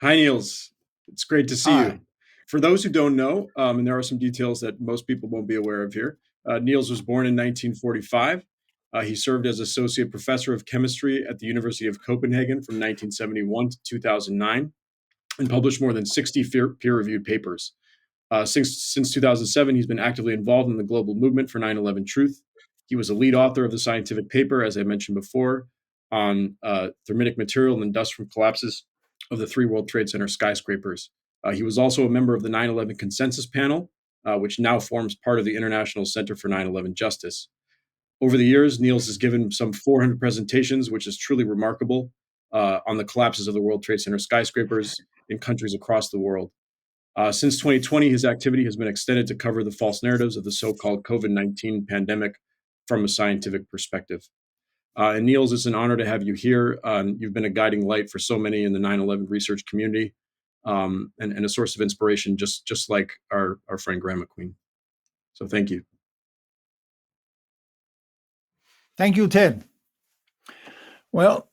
Hi, Niels. It's great to see Hi. you. For those who don't know, and there are some details that most people won't be aware of here, Niels was born in 1945. He served as associate professor of chemistry at the University of Copenhagen from 1971 to 2009 and published more than 60 peer-reviewed papers. Since 2007, he's been actively involved in the global movement for 9/11 Truth. He was a lead author of the scientific paper, as I mentioned before, on thermitic material and industrial collapses of the three World Trade Center skyscrapers. He was also a member of the 9/11 Consensus Panel, which now forms part of the International Center for 9/11 Justice. Over the years, Niels has given some 400 presentations, which is truly remarkable, on the collapses of the World Trade Center skyscrapers in countries across the world. Since 2020, his activity has been extended to cover the false narratives of the so-called COVID-19 pandemic from a scientific perspective. And Niels, it's an honor to have you here. You've been a guiding light for so many in the 9/11 research community, and a source of inspiration, just like our friend Graeme MacQueen. So thank you. Thank you, Ted. Well,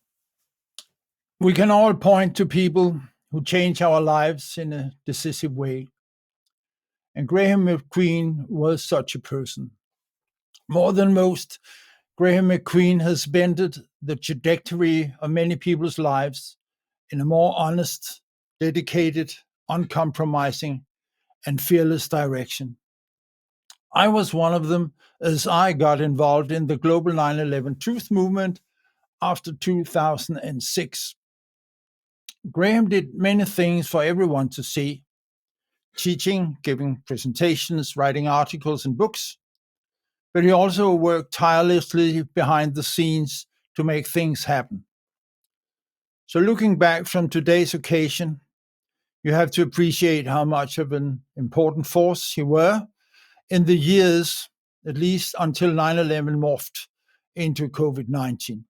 we can all point to people who change our lives in a decisive way. And Graeme MacQueen was such a person. More than most, Graeme MacQueen has bended the trajectory of many people's lives in a more honest, dedicated, uncompromising, and fearless direction. I was one of them as I got involved in the global 9/11 truth movement after 2006. Graeme did many things for everyone to see: teaching, giving presentations, writing articles and books, but he also worked tirelessly behind the scenes to make things happen. So looking back from today's occasion, you have to appreciate how much of an important force he were in the years, at least until 9/11 morphed into COVID-19.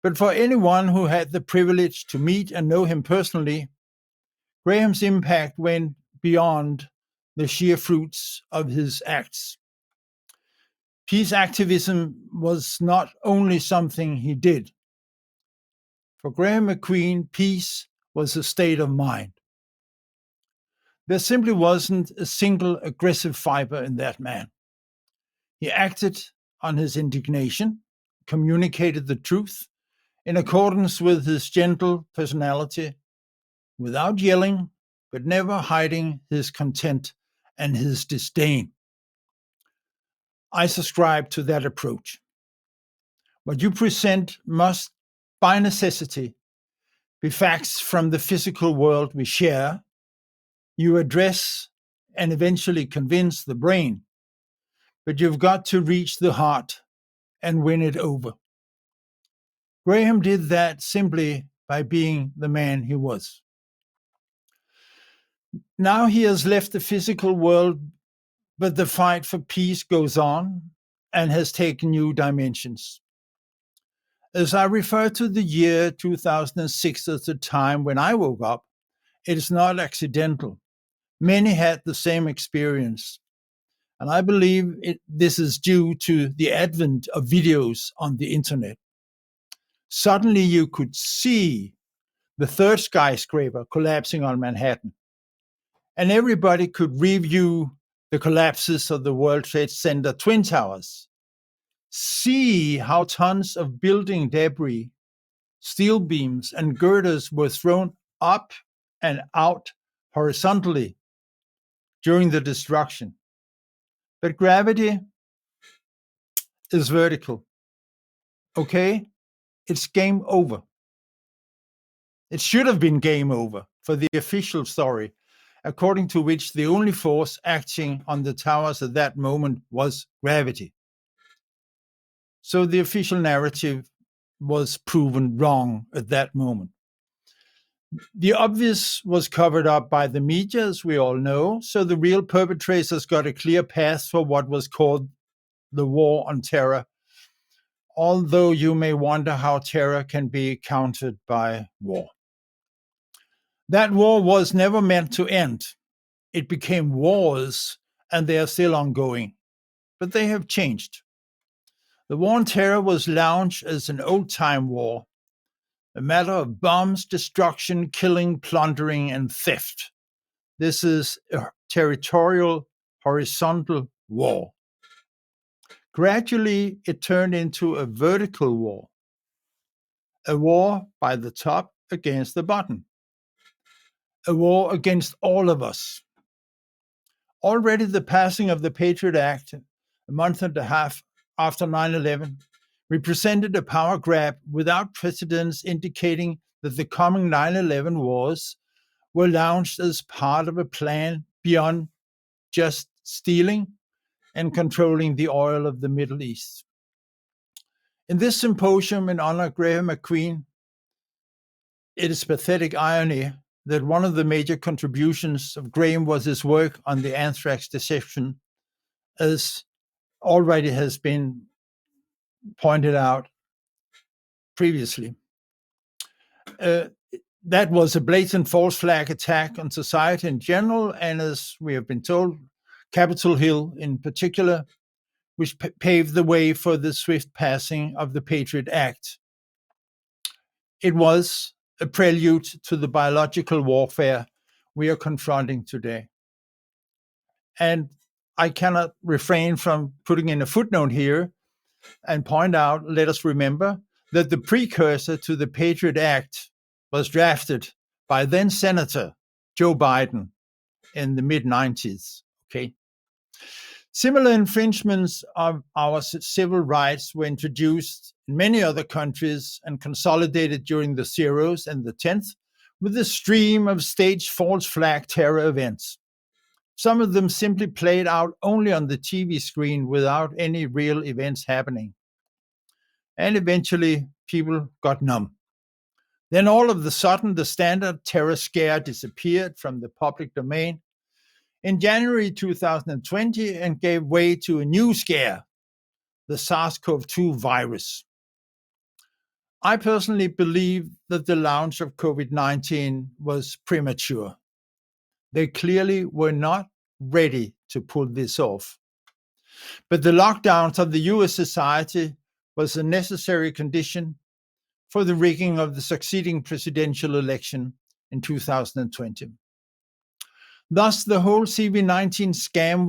But for anyone who had the privilege to meet and know him personally, Graeme's impact went beyond the sheer fruits of his acts. Peace activism was not only something he did. For Graeme MacQueen, peace was a state of mind. There simply wasn't a single aggressive fiber in that man. He acted on his indignation, communicated the truth in accordance with his gentle personality, without yelling, but never hiding his contempt and his disdain. I subscribe to that approach. What you present must, by necessity, be facts from the physical world we share. You address and eventually convince the brain, but you've got to reach the heart and win it over. Graeme did that simply by being the man he was. Now he has left the physical world, but the fight for peace goes on and has taken new dimensions. As I refer to the year 2006 as the time when I woke up, it is not accidental. Many had the same experience. And I believe this is due to the advent of videos on the internet. Suddenly you could see the third skyscraper collapsing on Manhattan. And everybody could review the collapses of the World Trade Center Twin Towers. See how tons of building debris, steel beams, and girders were thrown up and out horizontally during the destruction. But gravity is vertical. Okay? It's game over. It should have been game over for the official story, according to which the only force acting on the towers at that moment was gravity. So the official narrative was proven wrong at that moment. The obvious was covered up by the media, as we all know, so the real perpetrators got a clear path for what was called the war on terror, although you may wonder how terror can be countered by war. That war was never meant to end. It became wars, and they are still ongoing, but they have changed. The war on terror was launched as an old-time war. a matter of bombs, destruction, killing, plundering, and theft. This is a territorial, horizontal war. Gradually, it turned into a vertical war, a war by the top against the bottom, a war against all of us. Already the passing of the Patriot Act, a month and a half after 9/11, represented a power grab without precedents, indicating that the coming 9/11 wars were launched as part of a plan beyond just stealing and controlling the oil of the Middle East. In this symposium in honor of Graeme MacQueen, it is pathetic irony that one of the major contributions of Graeme was his work on the anthrax deception, as already has been pointed out previously. That was a blatant false flag attack on society in general, and as we have been told, Capitol Hill in particular, which paved the way for the swift passing of the Patriot Act. It was a prelude to the biological warfare we are confronting today. And I cannot refrain from putting in a footnote here and point out, let us remember, that the precursor to the Patriot Act was drafted by then Senator Joe Biden in the mid-90s. Okay. Similar infringements of our civil rights were introduced in many other countries and consolidated during the zeros and the 10th with a stream of staged false flag terror events. Some of them simply played out only on the TV screen without any real events happening. And eventually, people got numb. Then all of a sudden, the standard terror scare disappeared from the public domain in January 2020 and gave way to a new scare, the SARS-CoV-2 virus. I personally believe that the launch of COVID-19 was premature. They clearly were not ready to pull this off. But the lockdowns of the US society was a necessary condition for the rigging of the succeeding presidential election in 2020. Thus, the whole CV-19 scam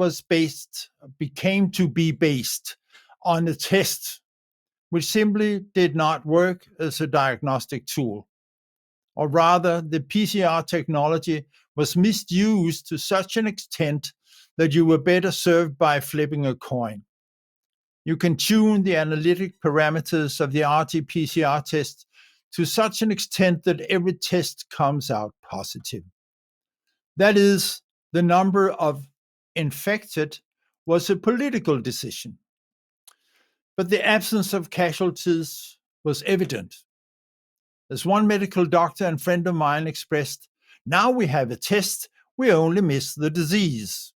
became to be based on a test which simply did not work as a diagnostic tool. Or rather, the PCR technology was misused to such an extent that you were better served by flipping a coin. You can tune the analytic parameters of the RT-PCR test to such an extent that every test comes out positive. That is, the number of infected was a political decision. But the absence of casualties was evident. As one medical doctor and friend of mine expressed, now we have a test, we only miss the disease.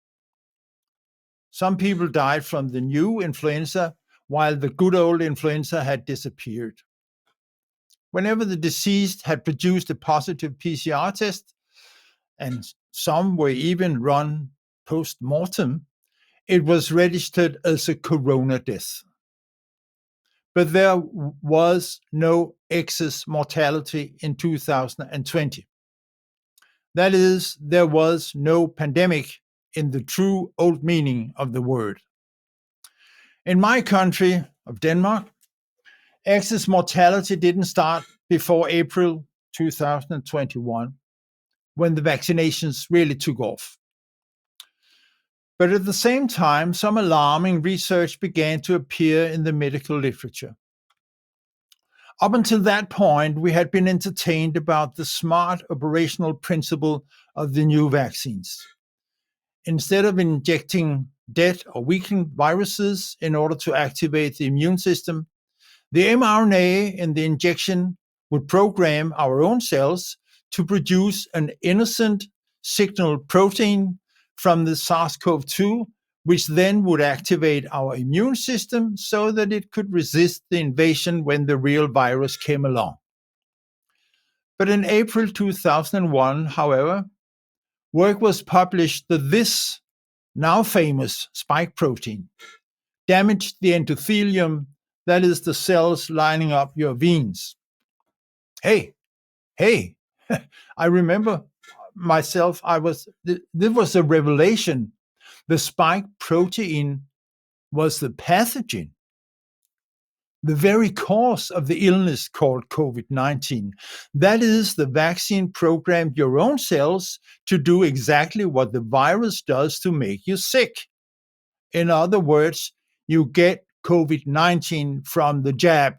Some people died from the new influenza, while the good old influenza had disappeared. Whenever the deceased had produced a positive PCR test, and some were even run post-mortem, it was registered as a corona death. But there was no excess mortality in 2020. That is, there was no pandemic in the true old meaning of the word. In my country of Denmark, excess mortality didn't start before April 2021, when the vaccinations really took off. But at the same time, some alarming research began to appear in the medical literature. Up until that point, we had been entertained about the smart operational principle of the new vaccines. Instead of injecting dead or weakened viruses in order to activate the immune system, the mRNA in the injection would program our own cells to produce an innocent signal protein from the SARS-CoV-2, which then would activate our immune system so that it could resist the invasion when the real virus came along. But in April 2001, however, work was published that this now famous spike protein damaged the endothelium, that is the cells lining up your veins. Hey, hey, I remember myself, this was a revelation. The spike protein was the pathogen, the very cause of the illness called COVID-19. That is, the vaccine programmed your own cells to do exactly what the virus does to make you sick. In other words, you get COVID-19 from the jab.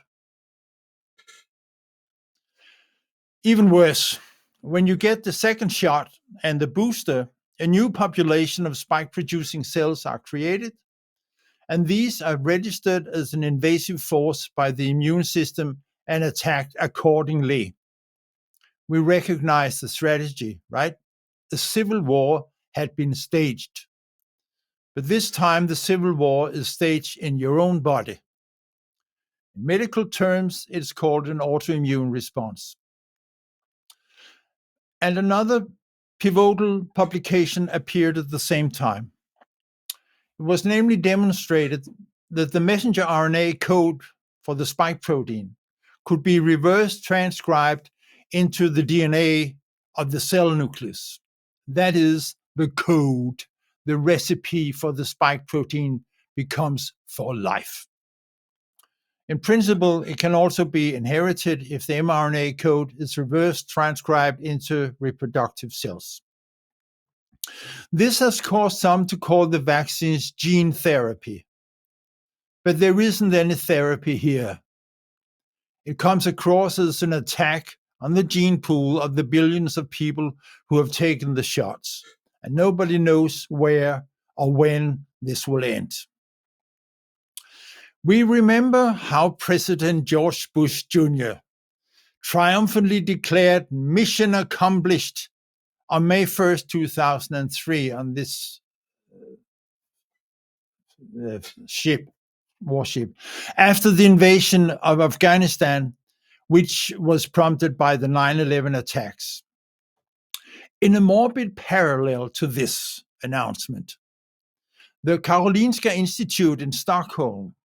Even worse, when you get the second shot and the booster, a new population of spike-producing cells are created, and these are registered as an invasive force by the immune system and attacked accordingly. We recognize the strategy, right? The civil war had been staged. But this time, the civil war is staged in your own body. In medical terms, it's called an autoimmune response. And another pivotal publication appeared at the same time. It was namely demonstrated that the messenger RNA code for the spike protein could be reverse transcribed into the DNA of the cell nucleus. That is, the code, the recipe for the spike protein becomes for life. In principle, it can also be inherited if the mRNA code is reverse transcribed into reproductive cells. This has caused some to call the vaccines gene therapy. But there isn't any therapy here. It comes across as an attack on the gene pool of the billions of people who have taken the shots, and nobody knows where or when this will end. We remember how President George Bush Jr. triumphantly declared mission accomplished on May 1st, 2003 on this warship, after the invasion of Afghanistan, which was prompted by the 9/11 attacks. In a morbid parallel to this announcement, the Karolinska Institute in Stockholm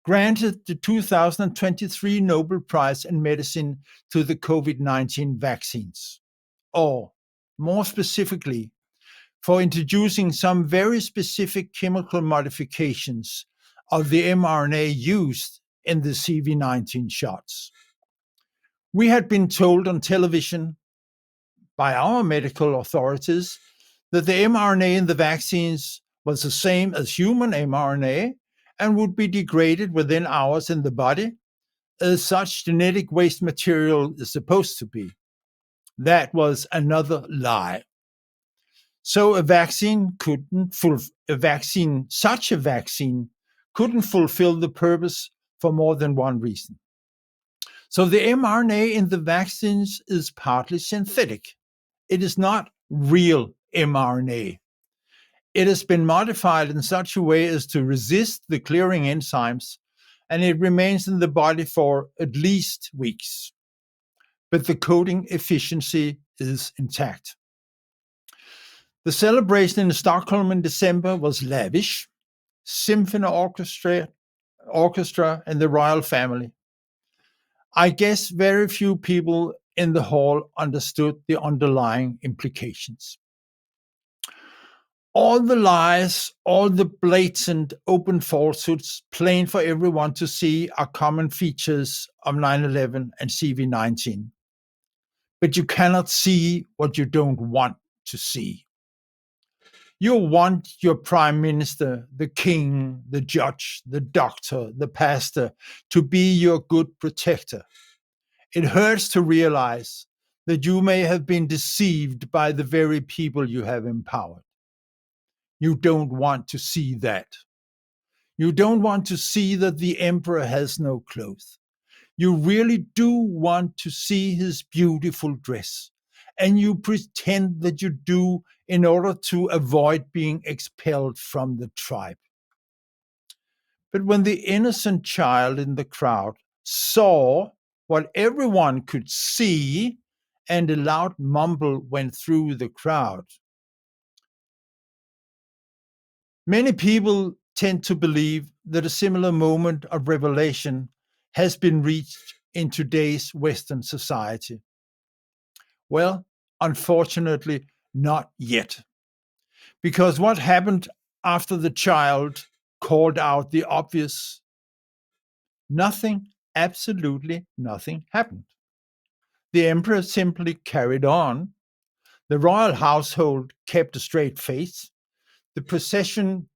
granted the 2023 Nobel Prize in Medicine to the COVID-19 vaccines, or more specifically, for introducing some very specific chemical modifications of the mRNA used in the CV-19 shots. We had been told on television by our medical authorities that the mRNA in the vaccines was the same as human mRNA and would be degraded within hours in the body, as such genetic waste material is supposed to be. That was another lie. So such a vaccine couldn't fulfill the purpose for more than one reason. So the mRNA in the vaccines is partly synthetic. It is not real mRNA. It has been modified in such a way as to resist the clearing enzymes, and it remains in the body for at least weeks. But the coding efficiency is intact. The celebration in Stockholm in December was lavish. Symphony orchestra and the royal family. I guess very few people in the hall understood the underlying implications. All the lies, all the blatant open falsehoods, plain for everyone to see, are common features of 9/11 and CV-19. But you cannot see what you don't want to see. You want your prime minister, the king, the judge, the doctor, the pastor to be your good protector. It hurts to realize that you may have been deceived by the very people you have empowered. You don't want to see that. You don't want to see that the emperor has no clothes. You really do want to see his beautiful dress, and you pretend that you do in order to avoid being expelled from the tribe. But when the innocent child in the crowd saw what everyone could see, and a loud mumble went through the crowd, many people tend to believe that a similar moment of revelation has been reached in today's Western society? Well, unfortunately, not yet. Because what happened after the child called out the obvious? Nothing, absolutely nothing happened. The emperor simply carried on. The royal household kept a straight face. The procession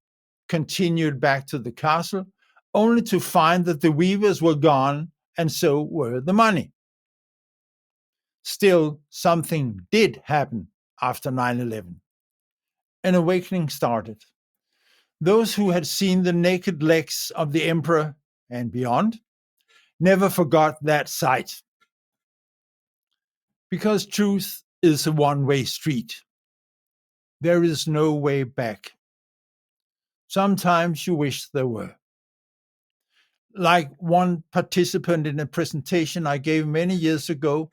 continued back to the castle, only to find that the weavers were gone and so were the money. Still, something did happen after 9/11. An awakening started. Those who had seen the naked legs of the emperor and beyond never forgot that sight. Because truth is a one-way street. There is no way back. Sometimes you wish there were. Like one participant in a presentation I gave many years ago,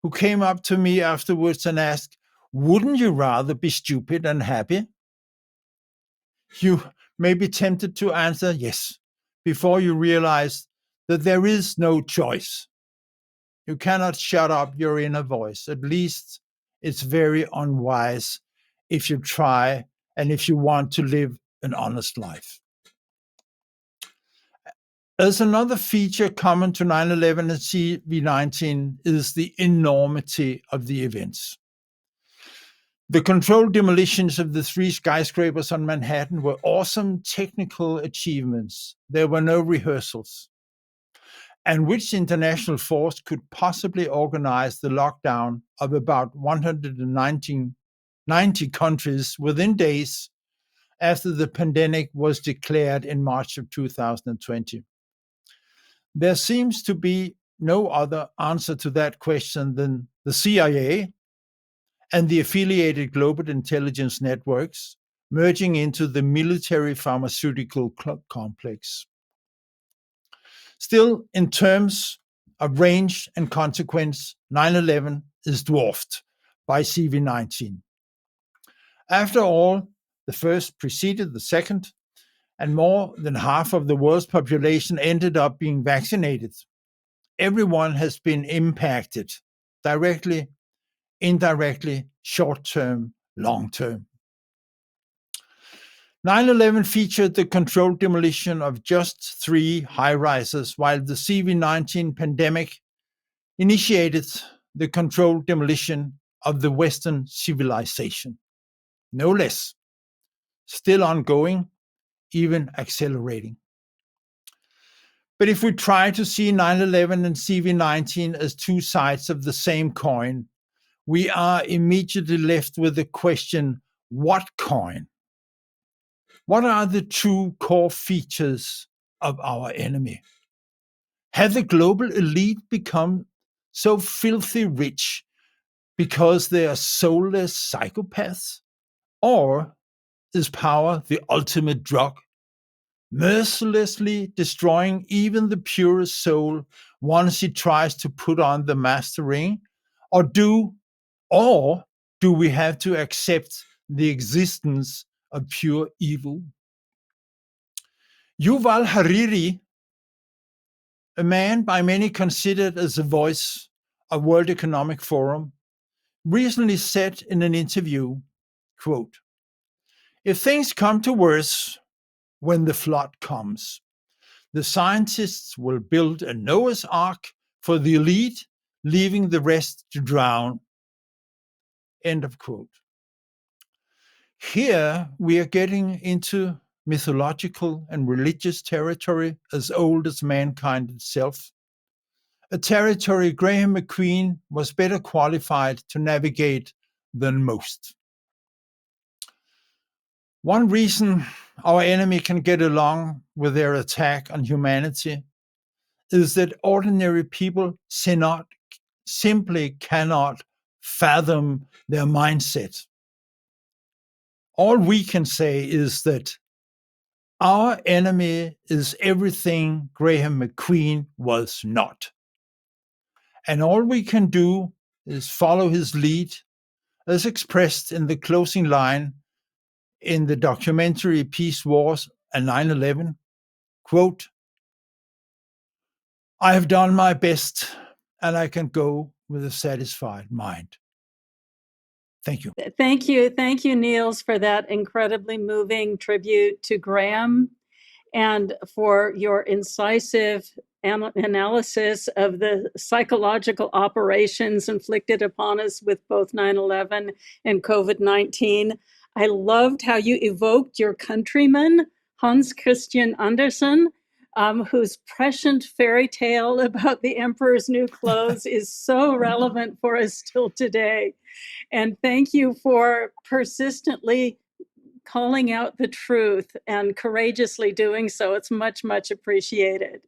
who came up to me afterwards and asked, "Wouldn't you rather be stupid and happy?" You may be tempted to answer yes, before you realize that there is no choice. You cannot shut up your inner voice. At least it's very unwise if you try and if you want to live an honest life. As another feature common to 9/11 and CV-19 is the enormity of the events. The controlled demolitions of the 3 skyscrapers on Manhattan were awesome technical achievements. There were no rehearsals. And which international force could possibly organize the lockdown of about 190 countries within days after the pandemic was declared in March of 2020? There seems to be no other answer to that question than the CIA and the affiliated global intelligence networks merging into the military pharmaceutical complex. Still, in terms of range and consequence, 9/11 is dwarfed by CV-19. After all, the first preceded the second, and more than half of the world's population ended up being vaccinated. Everyone has been impacted, directly, indirectly, short-term, long-term. 9/11 featured the controlled demolition of just 3 high-rises, while the CV-19 pandemic initiated the controlled demolition of the Western civilization. No less. Still ongoing, even accelerating. But if we try to see 9/11 and CV-19 as 2 sides of the same coin, we are immediately left with the question, what coin? What are the true core features of our enemy? Have the global elite become so filthy rich because they are soulless psychopaths? Or is power the ultimate drug, mercilessly destroying even the purest soul once he tries to put on the master ring? Or do we have to accept the existence of pure evil? Yuval Hariri, a man by many considered as the voice of World Economic Forum, recently said in an interview, quote, "If things come to worse when the flood comes, the scientists will build a Noah's Ark for the elite, leaving the rest to drown." End of quote. Here we are getting into mythological and religious territory as old as mankind itself, a territory Graeme MacQueen was better qualified to navigate than most. One reason our enemy can get along with their attack on humanity is that ordinary people simply cannot fathom their mindset. All we can say is that our enemy is everything Graeme MacQueen was not. And all we can do is follow his lead, as expressed in the closing line in the documentary Peace, Wars, and 9/11, quote, I have done my best, and I can go with a satisfied mind. Thank you. Thank you. Thank you, Niels, for that incredibly moving tribute to Graeme and for your incisive analysis of the psychological operations inflicted upon us with both 9/11 and COVID-19. I loved how you evoked your countryman, Hans Christian Andersen, whose prescient fairy tale about the emperor's new clothes is so relevant for us still today. And thank you for persistently calling out the truth and courageously doing so. It's much, much appreciated.